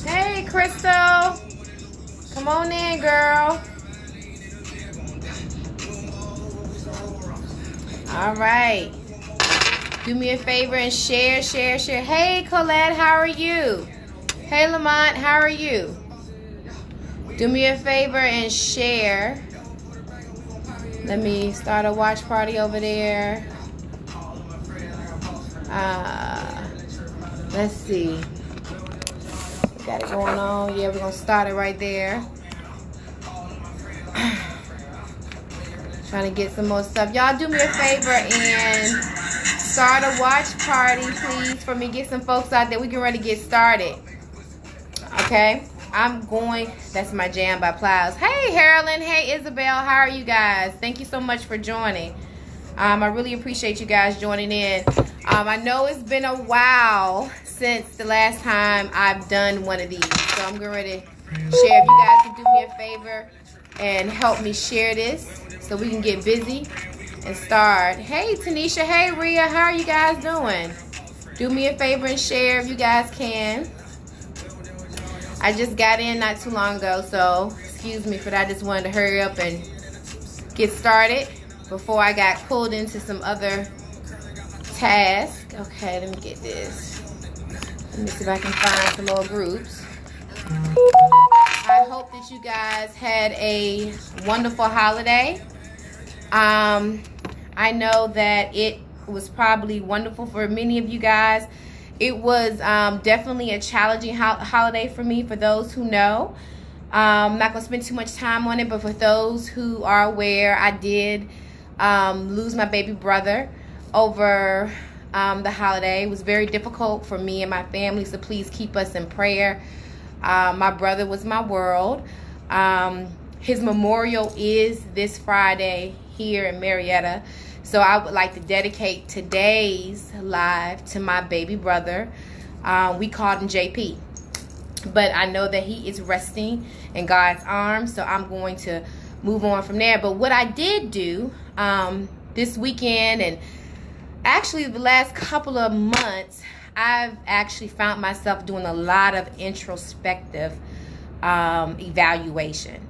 Hey, Crystal. Come on in, girl. All right. Do me a favor and share. Hey, Colette, how are you? Hey, Lamont, how are you? Do me a favor and share. Let me start a watch party over there. Let's see. We got it going on. Yeah, we're going to start it right there. Trying to get some more stuff. Y'all do me a favor and start a watch party, please, for me. Get some folks out there. We can ready to get started. Okay? That's my jam by Plows. Hey, Harlan. Hey, Isabel. How are you guys? Thank you so much for joining. I really appreciate you guys joining in. I know it's been a while since the last time I've done one of these. So I'm getting ready to share. If you guys can do me a favor and help me share this so we can get busy and start. Hey, Tanisha. Hey, Rhea. How are you guys doing? Do me a favor and share if you guys can. I just got in not too long ago, so excuse me for that. I just wanted to hurry up and get started before I got pulled into some other tasks. Okay, let me get this. Let me see if I can find some more groups. I hope that you guys had a wonderful holiday. I know that it was probably wonderful for many of you guys. It was definitely a challenging holiday for me, for those who know. I'm not going to spend too much time on it, but for those who are aware, I did lose my baby brother over the holiday. It was very difficult for me and my family, so please keep us in prayer. My brother was my world. His memorial is this Friday here in Marietta. So I would like to dedicate today's live to my baby brother. We called him JP. But I know that he is resting in God's arms, so I'm going to move on from there. But what I did do this weekend, and actually the last couple of months, I've actually found myself doing a lot of introspective evaluation.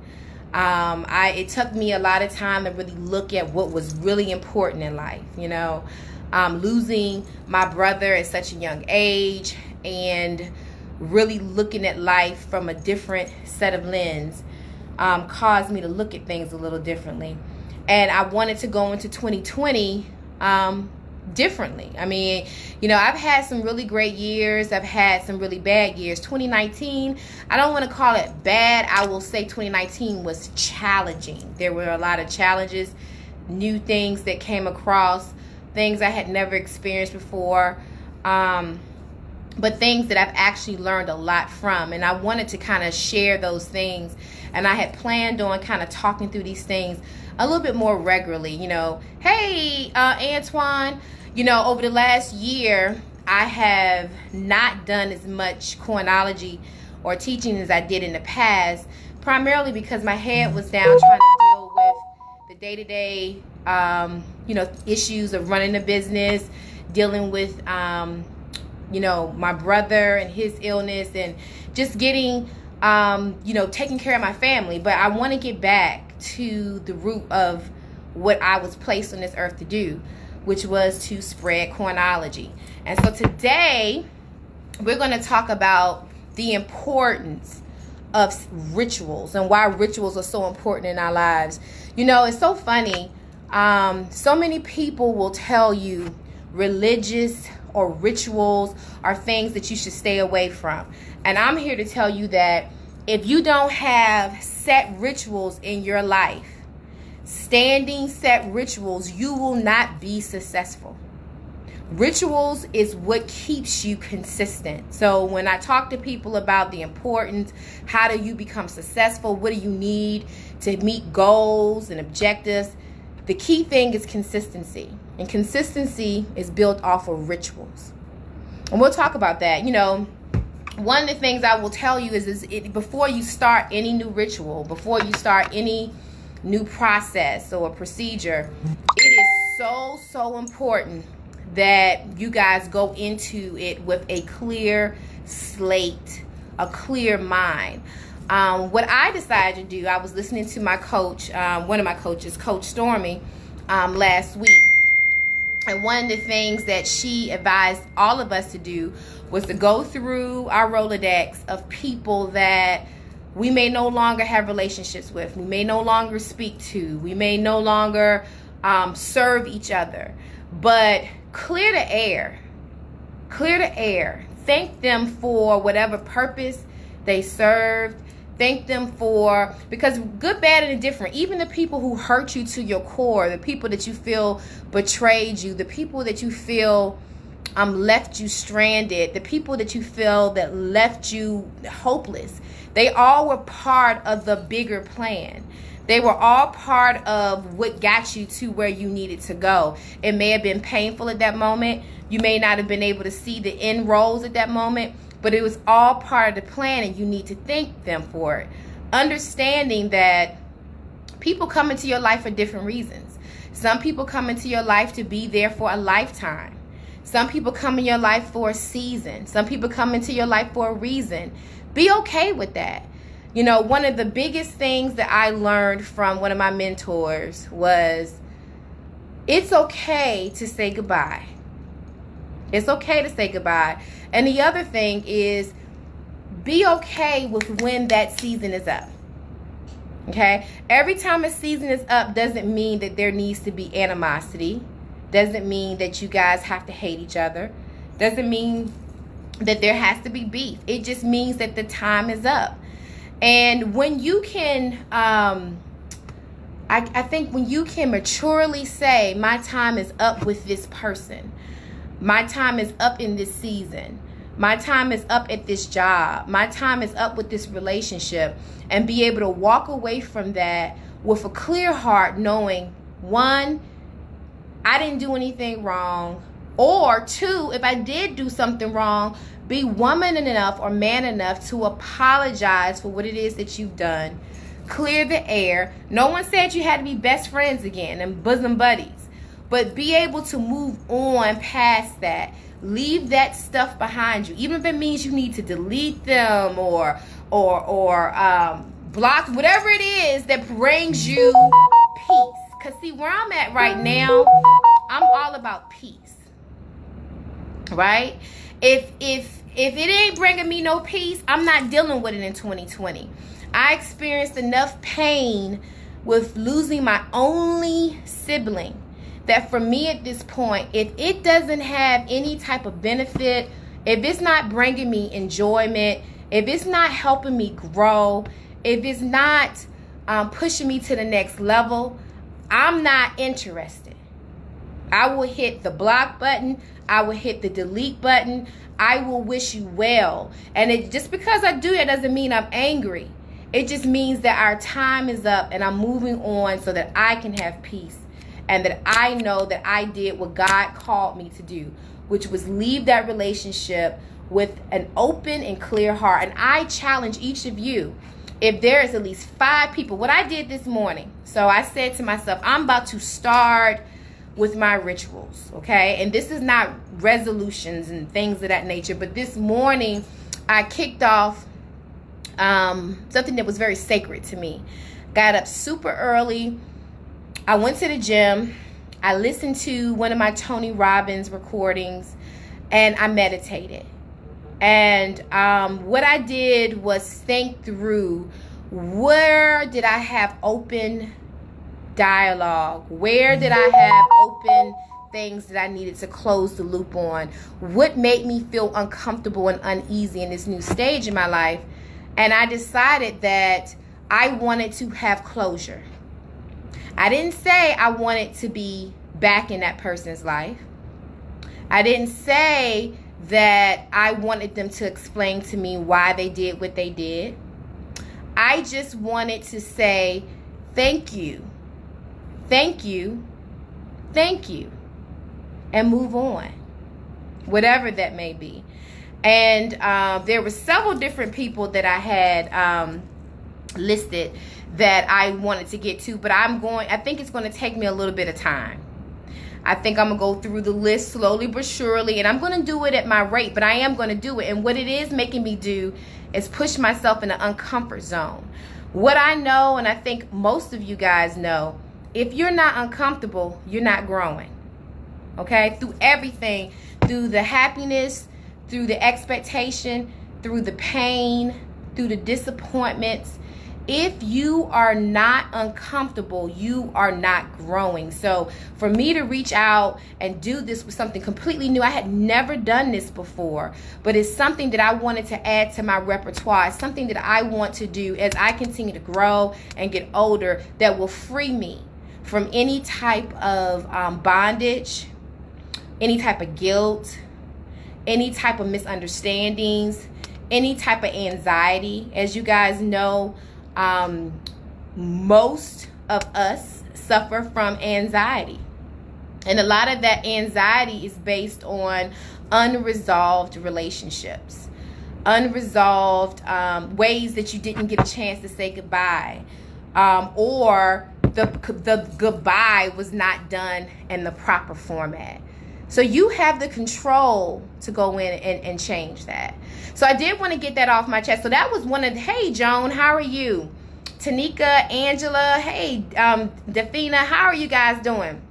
It took me a lot of time to really look at what was really important in life. You know, losing my brother at such a young age and really looking at life from a different set of lens caused me to look at things a little differently. And I wanted to go into 2020 differently. I mean, you know, I've had some really great years. I've had some really bad years. 2019, I don't want to call it bad. I will say 2019 was challenging. There were a lot of challenges, new things that came across, things I had never experienced before, but things that I've actually learned a lot from. And I wanted to kind of share those things. And I had planned on kind of talking through these things a little bit more regularly. You know, hey, Antoine, you know, over the last year, I have not done as much Coinology or teaching as I did in the past, primarily because my head was down trying to deal with the day-to-day, you know, issues of running a business, dealing with, you know, my brother and his illness, and just getting, you know, taking care of my family. But I want to get back to the root of what I was placed on this earth to do, which was to spread Coinology. And so today we're going to talk about the importance of rituals and why rituals are so important in our lives. You know, it's so funny. So many people will tell you religious or rituals are things that you should stay away from. And I'm here to tell you that if you don't have set rituals in your life, standing set rituals, you will not be successful. Rituals is what keeps you consistent. So when I talk to people about the importance, how do you become successful? What do you need to meet goals and objectives? The key thing is consistency. And consistency is built off of rituals. And we'll talk about that. You know, one of the things I will tell you is before you start any new ritual, before you start any new process or procedure, it is so important that you guys go into it with a clear slate, a clear mind. What I decided to do, I was listening to my coach, one of my coaches, Coach Stormy, last week. And one of the things that she advised all of us to do was to go through our Rolodex of people that we may no longer have relationships with, we may no longer speak to, we may no longer serve each other. But clear the air. Clear the air. Thank them for whatever purpose they served. Thank them for, because good, bad, and indifferent, even the people who hurt you to your core, the people that you feel betrayed you, the people that you feel left you stranded, the people that you feel that left you hopeless, they all were part of the bigger plan. They were all part of what got you to where you needed to go. It may have been painful at that moment. You may not have been able to see the end rolls at that moment, but it was all part of the plan, and you need to thank them for it. Understanding that people come into your life for different reasons. Some people come into your life to be there for a lifetime. Some people come in your life for a season. Some people come into your life for a reason. Be okay with that. You know, one of the biggest things that I learned from one of my mentors was it's okay to say goodbye. It's okay to say goodbye. And the other thing is be okay with when that season is up. Okay? Every time a season is up doesn't mean that there needs to be animosity. Doesn't mean that you guys have to hate each other. Doesn't mean that there has to be beef. It just means that the time is up. And when you can, I think when you can maturely say, my time is up with this person. My time is up in this season. My time is up at this job. My time is up with this relationship. And be able to walk away from that with a clear heart, knowing, one, I didn't do anything wrong. Or two, if I did do something wrong, be woman enough or man enough to apologize for what it is that you've done. Clear the air. No one said you had to be best friends again and bosom buddies. But be able to move on past that. Leave that stuff behind you. Even if it means you need to delete them or block, whatever it is that brings you peace. Because see, where I'm at right now, I'm all about peace. Right? If it ain't bringing me no peace, I'm not dealing with it in 2020. I experienced enough pain with losing my only sibling that for me at this point, if it doesn't have any type of benefit, if it's not bringing me enjoyment, if it's not helping me grow, if it's not pushing me to the next level, I'm not interested. I will hit the block button. I will hit the delete button. I will wish you well. And just because I do that doesn't mean I'm angry. It just means that our time is up and I'm moving on so that I can have peace. And that I know that I did what God called me to do, which was leave that relationship with an open and clear heart. And I challenge each of you, if there is at least 5 people, what I did this morning. So I said to myself, I'm about to start with my rituals, okay? And this is not resolutions and things of that nature, but this morning I kicked off something that was very sacred to me. Got up super early. I went to the gym. I listened to one of my Tony Robbins recordings and I meditated. And what I did was think through, where did I have open dialogue? Where did I have open things that I needed to close the loop on? What made me feel uncomfortable and uneasy in this new stage in my life? And I decided that I wanted to have closure. I didn't say I wanted to be back in that person's life. I didn't say that I wanted them to explain to me why they did what they did. I just wanted to say thank you, thank you, thank you, and move on, whatever that may be. And there were several different people that I had listed that I wanted to get to, but I think it's going to take me a little bit of time. I think I'm going to go through the list slowly but surely, and I'm going to do it at my rate, but I am going to do it. And what it is making me do is push myself in an uncomfort zone. What I know, and I think most of you guys know, if you're not uncomfortable, you're not growing. Okay? Through everything, through the happiness, through the expectation, through the pain, through the disappointments. If you are not uncomfortable, you are not growing. So for me to reach out and do this was something completely new. I had never done this before, but it's something that I wanted to add to my repertoire. It's something that I want to do as I continue to grow and get older that will free me from any type of bondage, any type of guilt, any type of misunderstandings, any type of anxiety. As you guys know, most of us suffer from anxiety, and a lot of that anxiety is based on unresolved relationships, unresolved ways that you didn't get a chance to say goodbye, or the goodbye was not done in the proper format. So you have the control to go in and change that. So I did want to get that off my chest. So that was one of, hey, Joan, how are you? Tanika, Angela, hey, Defina, how are you guys doing?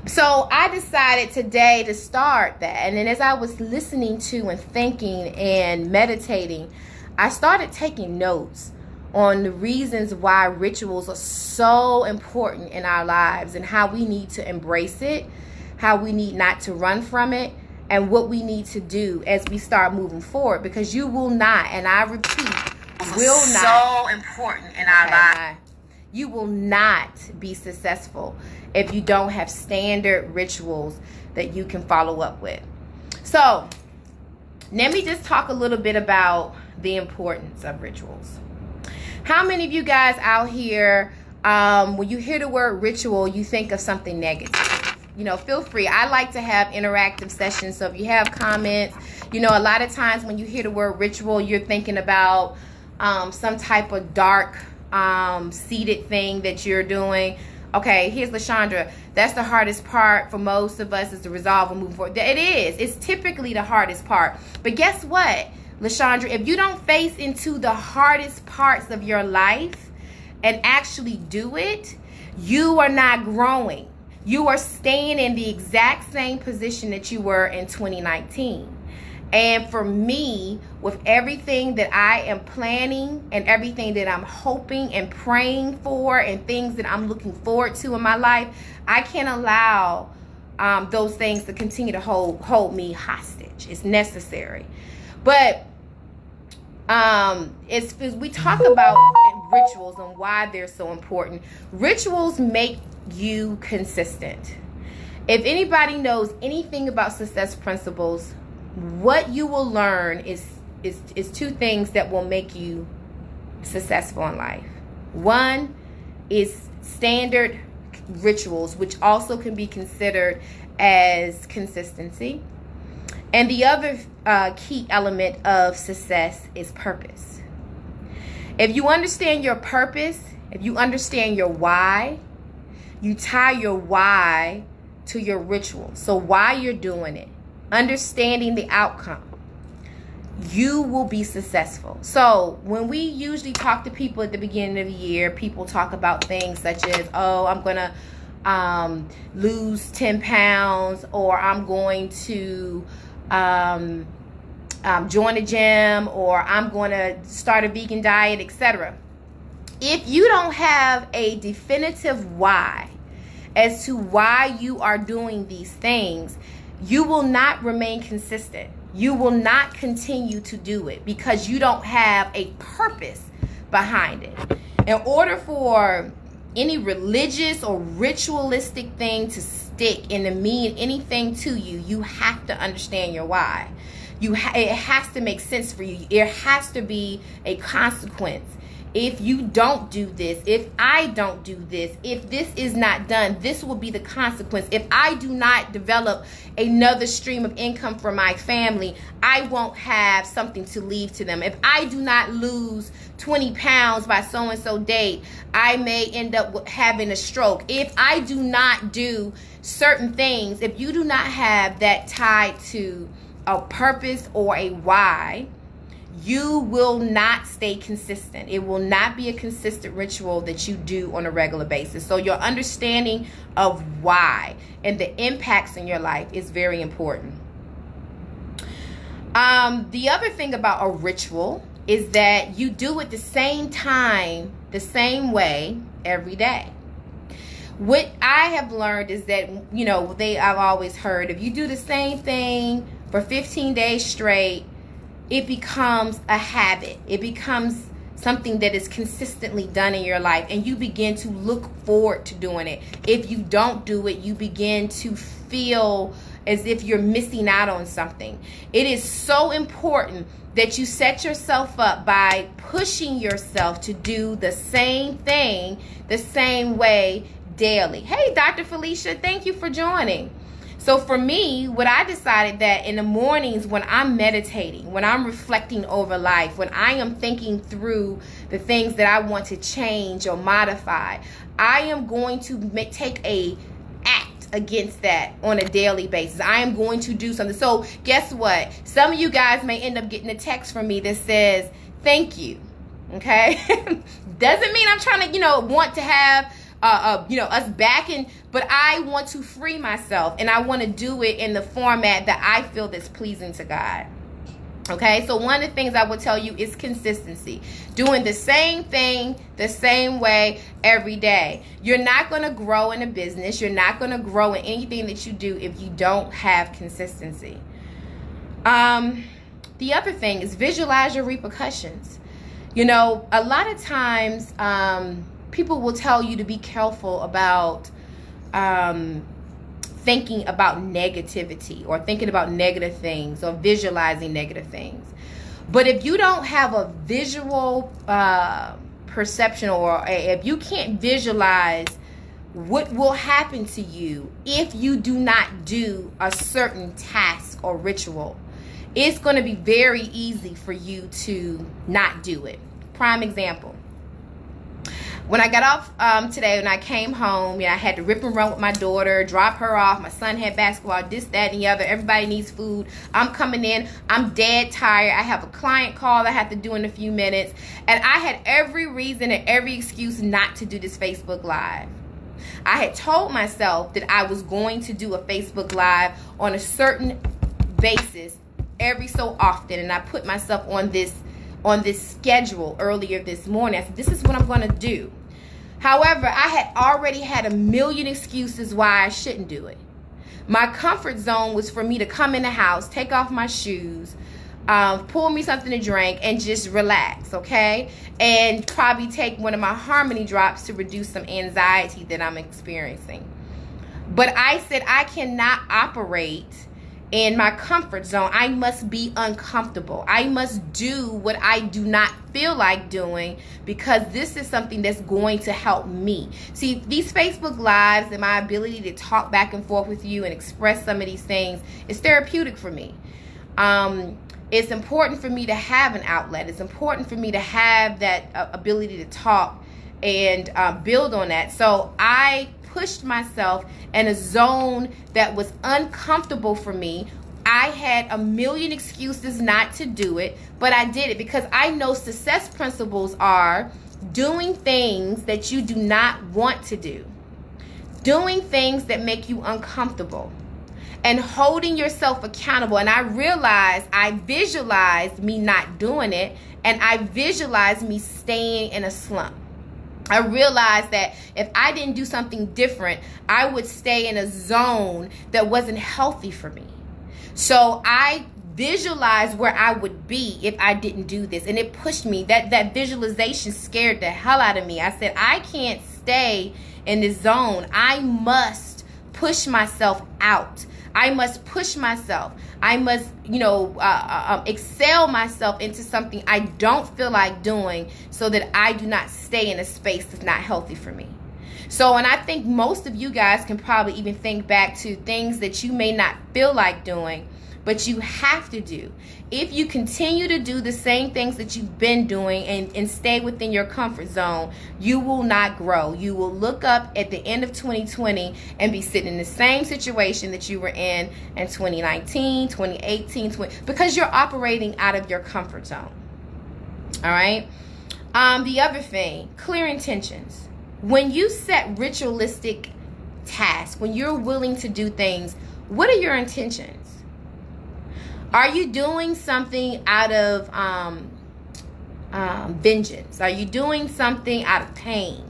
So I decided today to start that. And then as I was listening to and thinking and meditating, I started taking notes on the reasons why rituals are so important in our lives and how we need to embrace it, how we need not to run from it, and what we need to do as we start moving forward. Because you will not, and I repeat, will not. So important in our lives. You will not be successful if you don't have standard rituals that you can follow up with. So let me just talk a little bit about the importance of rituals. How many of you guys out here, when you hear the word ritual, you think of something negative? You know, feel free. I like to have interactive sessions. So if you have comments, you know, a lot of times when you hear the word ritual, you're thinking about some type of dark, seated thing that you're doing. Okay, here's LaShondra. That's the hardest part for most of us, is to resolve and move forward. It is. It's typically the hardest part. But guess what, LaShondra? If you don't face into the hardest parts of your life and actually do it, you are not growing. You are staying in the exact same position that you were in 2019. And for me, with everything that I am planning and everything that I'm hoping and praying for and things that I'm looking forward to in my life, I can't allow those things to continue to hold me hostage. It's necessary. But as we talk about rituals and why they're so important, rituals make you consistent. If anybody knows anything about success principles, what you will learn is two things that will make you successful in life. One is standard rituals, which also can be considered as consistency. And the other key element of success is purpose. If you understand your purpose, if you understand your why, you tie your why to your ritual. So why you're doing it, understanding the outcome, you will be successful. So when we usually talk to people at the beginning of the year, people talk about things such as, oh, I'm going to lose 10 pounds, or I'm going to join a gym, or I'm going to start a vegan diet, etc. If you don't have a definitive why as to why you are doing these things, you will not remain consistent. You will not continue to do it because you don't have a purpose behind it. In order for any religious or ritualistic thing stick and to mean anything to you, you have to understand your why. It has to make sense for you. There has to be a consequence. If you don't do this, if I don't do this, if this is not done, this will be the consequence. If I do not develop another stream of income for my family, I won't have something to leave to them. If I do not lose 20 pounds by so-and-so date, I may end up having a stroke. If I do not do certain things, if you do not have that tied to a purpose or a why, you will not stay consistent. It will not be a consistent ritual that you do on a regular basis. So your understanding of why and the impacts in your life is very important. The other thing about a ritual is that you do it the same time, the same way every day. What I have learned is that, I've always heard, if you do the same thing for 15 days straight, it becomes a habit. It becomes something that is consistently done in your life, and you begin to look forward to doing it. If you don't do it, you begin to feel as if you're missing out on something. It is so important that you set yourself up by pushing yourself to do the same thing the same way daily. Hey, Dr. Felicia, thank you for joining. So for me, what I decided that in the mornings when I'm meditating, when I'm reflecting over life, when I am thinking through the things that I want to change or modify, I am going to take a act against that on a daily basis. I am going to do something. So guess what? Some of you guys may end up getting a text from me that says, thank you. Okay? Doesn't mean I'm trying to, want to have us backing, but I want to free myself, and I want to do it in the format that I feel that's pleasing to God. Okay, so one of the things I will tell you is consistency. Doing the same thing the same way every day. You're not going to grow in a business. You're not going to grow in anything that you do if you don't have consistency. The other thing is visualize your repercussions. A lot of times, people will tell you to be careful about thinking about negativity or thinking about negative things or visualizing negative things. But if you don't have a visual perception, or if you can't visualize what will happen to you if you do not do a certain task or ritual, it's going to be very easy for you to not do it. Prime example. When I got off today, when I came home, I had to rip and run with my daughter, drop her off. My son had basketball, this, that, and the other. Everybody needs food. I'm coming in. I'm dead tired. I have a client call I have to do in a few minutes. And I had every reason and every excuse not to do this Facebook Live. I had told myself that I was going to do a Facebook Live on a certain basis every so often. And I put myself on this schedule earlier this morning. I said, this is what I'm going to do. However, I had already had a million excuses why I shouldn't do it. My comfort zone was for me to come in the house, take off my shoes, pour me something to drink, and just relax, okay? And probably take one of my Harmony drops to reduce some anxiety that I'm experiencing. But I said I cannot operate in my comfort zone. I must be uncomfortable. I must do what I do not feel like doing, because this is something that's going to help me. See, these Facebook Lives and my ability to talk back and forth with you and express some of these things is therapeutic for me. It's important for me to have an outlet. It's important for me to have that ability to talk and build on that. So I pushed myself in a zone that was uncomfortable for me. I had a million excuses not to do it, but I did it because I know success principles are doing things that you do not want to do, doing things that make you uncomfortable, and holding yourself accountable. And I visualized me not doing it, and I visualized me staying in a slump. I realized that if I didn't do something different, I would stay in a zone that wasn't healthy for me. So I visualized where I would be if I didn't do this. And it pushed me. That visualization scared the hell out of me. I said, I can't stay in this zone. I must push myself out. I must push myself. I must, excel myself into something I don't feel like doing so that I do not stay in a space that's not healthy for me. So, and I think most of you guys can probably even think back to things that you may not feel like doing, but you have to do. If you continue to do the same things that you've been doing and stay within your comfort zone, you will not grow. You will look up at the end of 2020 and be sitting in the same situation that you were in 2019, 2018, because you're operating out of your comfort zone. All right. The other thing, clear intentions. When you set ritualistic tasks, when you're willing to do things, what are your intentions? Are you doing something out of vengeance? Are you doing something out of pain?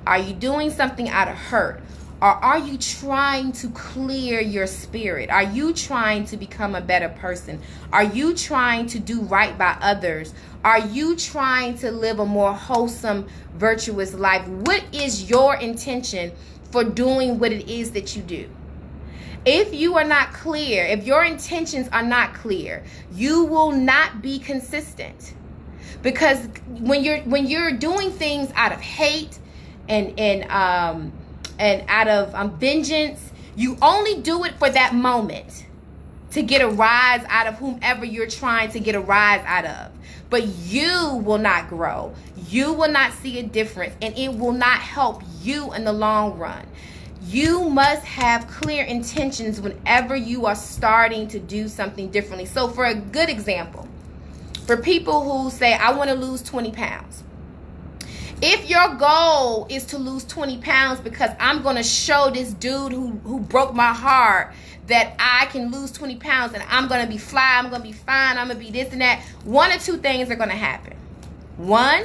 Are you doing something out of hurt? Or are you trying to clear your spirit? Are you trying to become a better person? Are you trying to do right by others? Are you trying to live a more wholesome, virtuous life? What is your intention for doing what it is that you do? If you are not clear, if your intentions are not clear, you will not be consistent. Because when you're doing things out of hate and out of vengeance, you only do it for that moment to get a rise out of whomever you're trying to get a rise out of. But you will not grow. You will not see a difference, and it will not help you in the long run. You must have clear intentions whenever you are starting to do something differently. So for a good example, for people who say, I want to lose 20 pounds. If your goal is to lose 20 pounds because I'm going to show this dude who broke my heart that I can lose 20 pounds and I'm going to be fly, I'm going to be fine, I'm going to be this and that, one or two things are going to happen. One,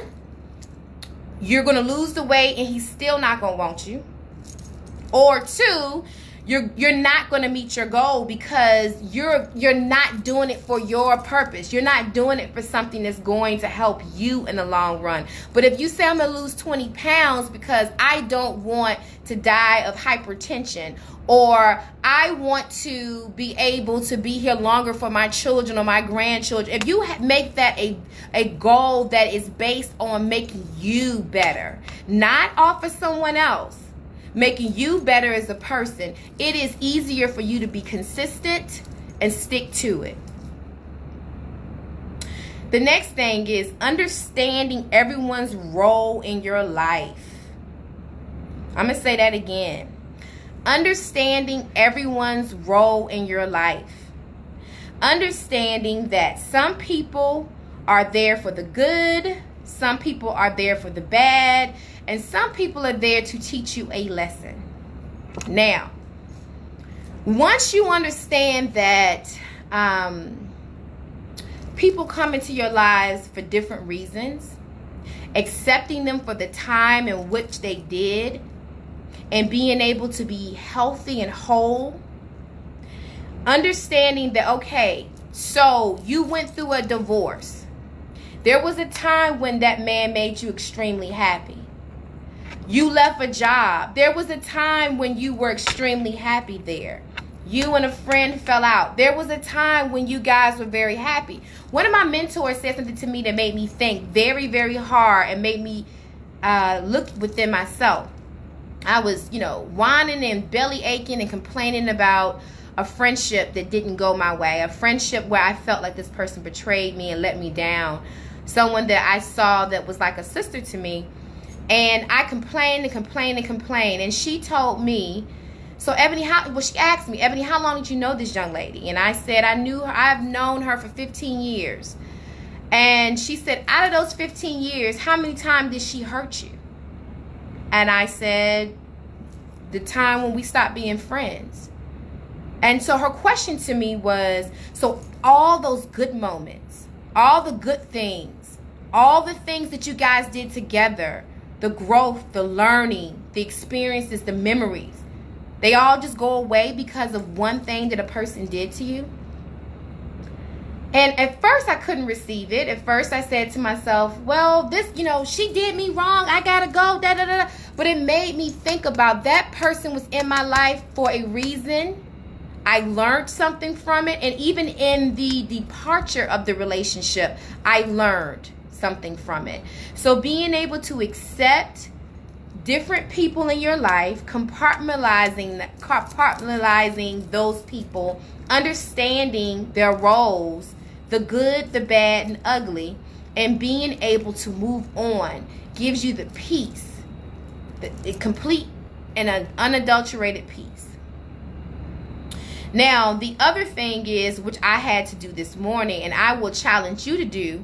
you're going to lose the weight and he's still not going to want you. Or two, you're not going to meet your goal because you're not doing it for your purpose. You're not doing it for something that's going to help you in the long run. But if you say I'm going to lose 20 pounds because I don't want to die of hypertension, or I want to be able to be here longer for my children or my grandchildren, if you make that a goal that is based on making you better, not off of someone else, making you better as a person, it is easier for you to be consistent and stick to it. The next thing is understanding everyone's role in your life. I'm going to say that again. Understanding everyone's role in your life. Understanding that some people are there for the good, some people are there for the bad, and some people are there to teach you a lesson. Now, once you understand that people come into your lives for different reasons, accepting them for the time in which they did, and being able to be healthy and whole, understanding that, okay, so you went through a divorce. There was a time when that man made you extremely happy. You left a job. There was a time when you were extremely happy there. You and a friend fell out. There was a time when you guys were very happy. One of my mentors said something to me that made me think very, very hard and made me look within myself. I was, whining and belly aching and complaining about a friendship that didn't go my way. A friendship where I felt like this person betrayed me and let me down. Someone that I saw that was like a sister to me. And I complained and complained and complained. And she told me, so Ebony, she asked me, Ebony, how long did you know this young lady? And I said, I've known her for 15 years. And she said, out of those 15 years, how many times did she hurt you? And I said, the time when we stopped being friends. And so her question to me was, so all those good moments, all the good things, all the things that you guys did together, the growth, the learning, the experiences, the memories, they all just go away because of one thing that a person did to you? And at first I couldn't receive it. At first I said to myself, well, this, she did me wrong. I gotta go, da da da. But it made me think about that person was in my life for a reason. I learned something from it. And even in the departure of the relationship, I learned something from it. So being able to accept different people in your life, compartmentalizing those people, understanding their roles, the good, the bad, and ugly, and being able to move on gives you the peace, the complete and an unadulterated peace. Now, the other thing is, which I had to do this morning, and I will challenge you to do,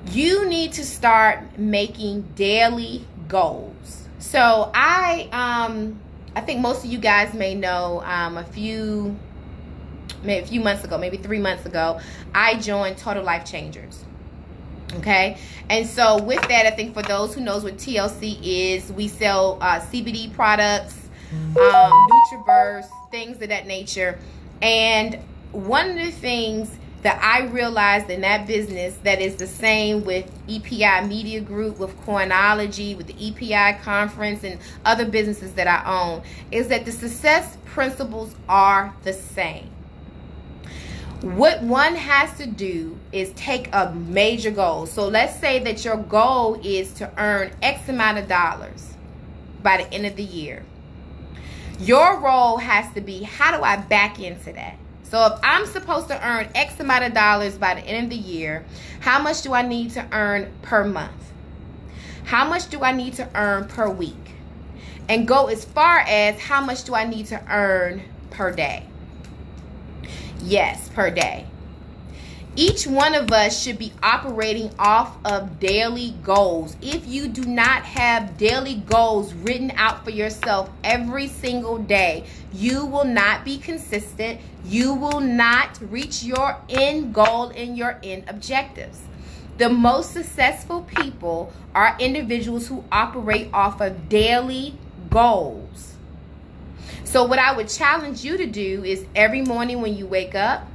you need to start making daily goals. So I think most of you guys may know maybe a few months ago, maybe 3 months ago, I joined Total Life Changers. Okay, and so with that, I think for those who knows what TLC is, we sell CBD products, NutriBurst, things of that nature. And one of the things that I realized in that business that is the same with EPI Media Group, with Coinology, with the EPI Conference, and other businesses that I own, is that the success principles are the same. What one has to do is take a major goal. So let's say that your goal is to earn X amount of dollars by the end of the year. Your role has to be, how do I back into that? So if I'm supposed to earn X amount of dollars by the end of the year, how much do I need to earn per month? How much do I need to earn per week? And go as far as, how much do I need to earn per day? Yes, per day. Each one of us should be operating off of daily goals. If you do not have daily goals written out for yourself every single day, you will not be consistent. You will not reach your end goal and your end objectives. The most successful people are individuals who operate off of daily goals. So what I would challenge you to do is every morning when you wake up,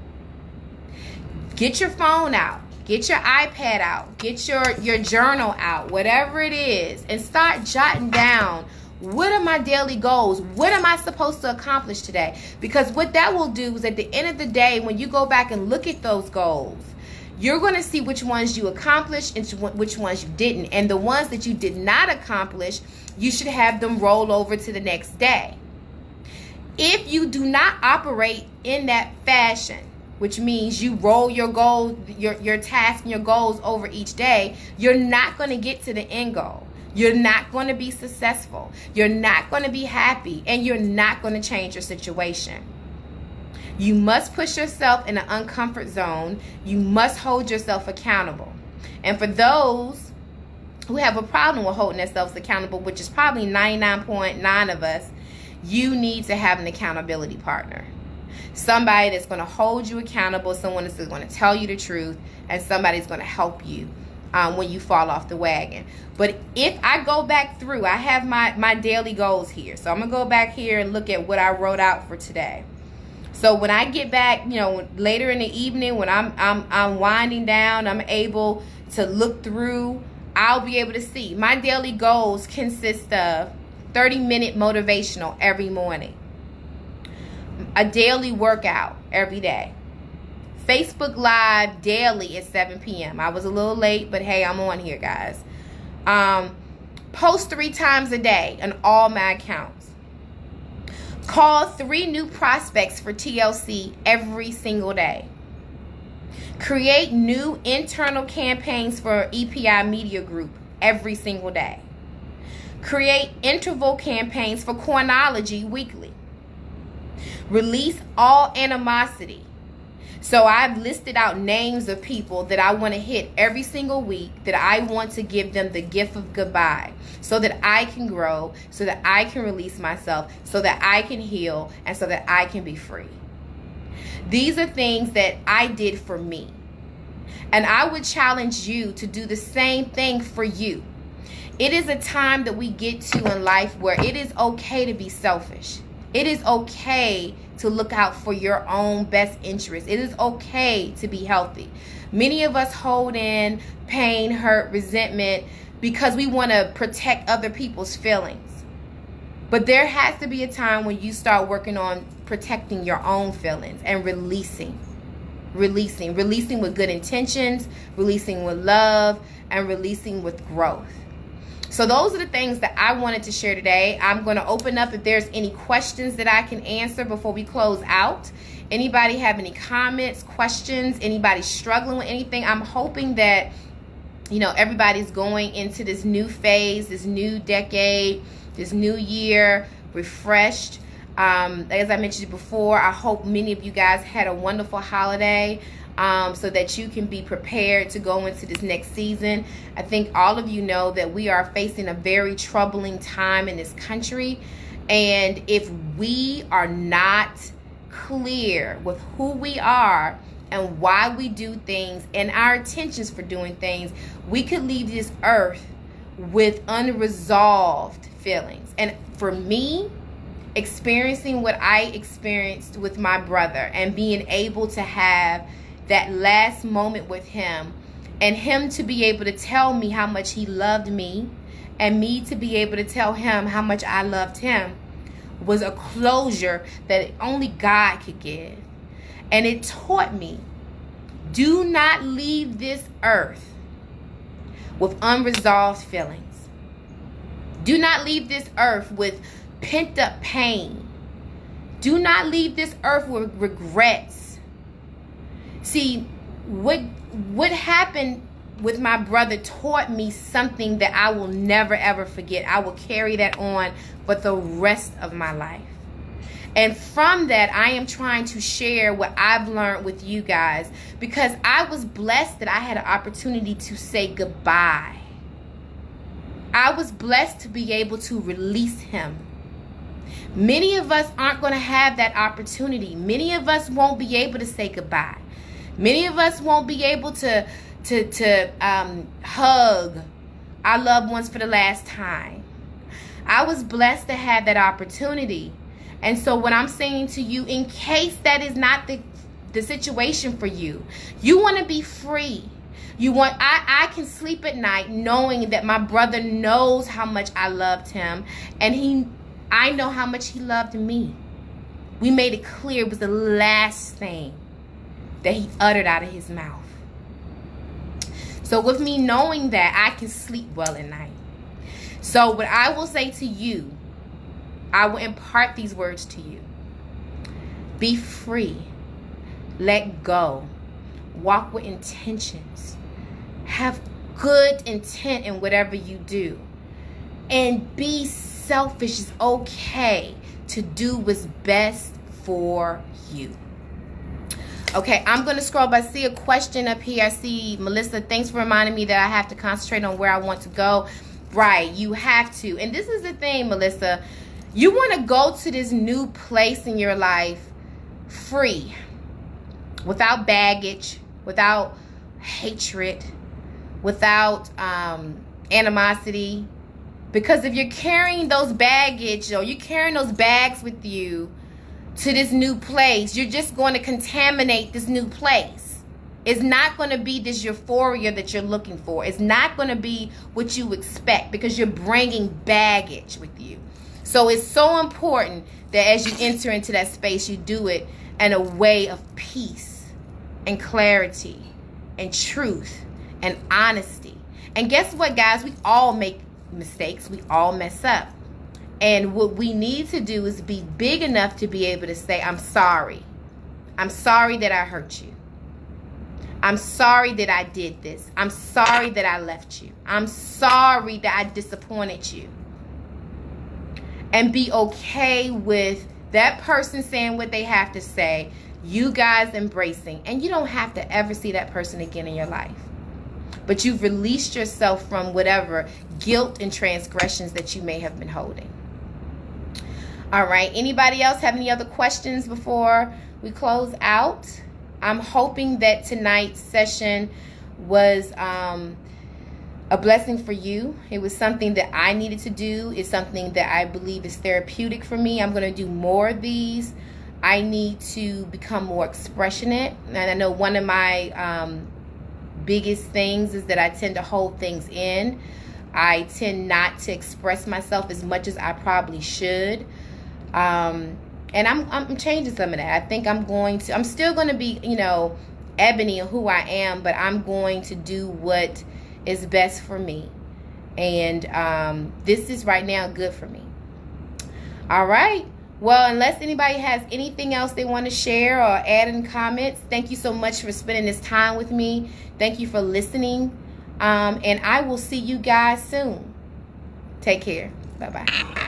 get your phone out, get your iPad out, get your journal out, whatever it is, and start jotting down, what are my daily goals? What am I supposed to accomplish today? Because what that will do is at the end of the day, when you go back and look at those goals, you're going to see which ones you accomplished and which ones you didn't. And the ones that you did not accomplish, you should have them roll over to the next day. If you do not operate in that fashion, which means you roll your goals, your tasks and your goals over each day, you're not going to get to the end goal. You're not going to be successful. You're not going to be happy, and you're not going to change your situation. You must push yourself in an uncomfort zone. You must hold yourself accountable. And for those who have a problem with holding themselves accountable, which is probably 99.9% of us, you need to have an accountability partner. Somebody that's going to hold you accountable, someone that's going to tell you the truth, and somebody's going to help you when you fall off the wagon. But if I go back through, I have my daily goals here. So I'm going to go back here and look at what I wrote out for today. So when I get back, later in the evening, when I'm winding down, I'm able to look through, I'll be able to see. My daily goals consist of 30-minute motivational every morning, a daily workout every day, Facebook Live daily at 7 p.m. I was a little late, but hey, I'm on here, guys. Post 3 times a day on all my accounts. Call 3 new prospects for TLC every single day. Create new internal campaigns for EPI Media Group every single day. Create interval campaigns for Coinology weekly. Release all animosity. So I've listed out names of people that I want to hit every single week, that I want to give them the gift of goodbye so that I can grow, so that I can release myself, so that I can heal, and so that I can be free. These are things that I did for me. And I would challenge you to do the same thing for you. It is a time that we get to in life where it is okay to be selfish. It is okay to look out for your own best interest. It is okay to be healthy. Many of us hold in pain, hurt, resentment because we want to protect other people's feelings. But there has to be a time when you start working on protecting your own feelings and releasing with good intentions, releasing with love, and releasing with growth. So those are the things that I wanted to share today. I'm going to open up if there's any questions that I can answer before we close out. Anybody have any comments, questions, anybody struggling with anything? I'm hoping that, everybody's going into this new phase, this new decade, this new year, refreshed. As I mentioned before, I hope many of you guys had a wonderful holiday so that you can be prepared to go into this next season. I think all of you know that we are facing a very troubling time in this country. And if we are not clear with who we are and why we do things and our intentions for doing things, we could leave this earth with unresolved feelings. And for me, experiencing what I experienced with my brother and being able to have that last moment with him and him to be able to tell me how much he loved me and me to be able to tell him how much I loved him was a closure that only God could give. And it taught me, do not leave this earth with unresolved feelings. Do not leave this earth with pent up pain. Do not leave this earth with regrets. See, what happened with my brother taught me something that I will never ever forget. I will carry that on for the rest of my life. And from that, I am trying to share what I've learned with you guys, because I was blessed that I had an opportunity to say goodbye. I was blessed to be able to release him. Many of us aren't going to have that opportunity. Many of us won't be able to say goodbye. Many of us won't be able to hug our loved ones for the last time. I was blessed to have that opportunity. And so what I'm saying to you, in case that is not the situation for you, you want to be free. I can sleep at night knowing that my brother knows how much I loved him, and I know how much he loved me. We made it clear it was the last thing that he uttered out of his mouth. So with me knowing that, I can sleep well at night. So what I will say to you, I will impart these words to you. Be free. Let go. Walk with intentions. Have good intent in whatever you do. And be selfish. It's okay to do what's best for you. Okay, I'm going to scroll, but I see a question up here. I see Melissa, thanks for reminding me that I have to concentrate on where I want to go. Right, you have to. And this is the thing, Melissa. You want to go to this new place in your life free, without baggage, without hatred, without animosity. Because if you're carrying those baggage, or you're carrying those bags with you to this new place, you're just going to contaminate this new place. It's not going to be this euphoria that you're looking for. It's not going to be what you expect, because you're bringing baggage with you. So it's so important that as you enter into that space, you do it in a way of peace and clarity and truth and honesty. And guess what, guys? We all make mistakes. We all mess up. And what we need to do is be big enough to be able to say, I'm sorry. I'm sorry that I hurt you. I'm sorry that I did this. I'm sorry that I left you. I'm sorry that I disappointed you. And be okay with that person saying what they have to say, you guys embracing, and you don't have to ever see that person again in your life. But you've released yourself from whatever guilt and transgressions that you may have been holding. All right, anybody else have any other questions before we close out? I'm hoping that tonight's session was a blessing for you. It was something that I needed to do. It's something that I believe is therapeutic for me. I'm going to do more of these. I need to become more expressionate. And I know one of my biggest things is that I tend to hold things in. I tend not to express myself as much as I probably should. And I'm changing some of that. I think I'm still going to be, Ebony and who I am, but I'm going to do what is best for me. And this is right now good for me. All right. Well, unless anybody has anything else they want to share or add in comments, thank you so much for spending this time with me. Thank you for listening. And I will see you guys soon. Take care. Bye-bye.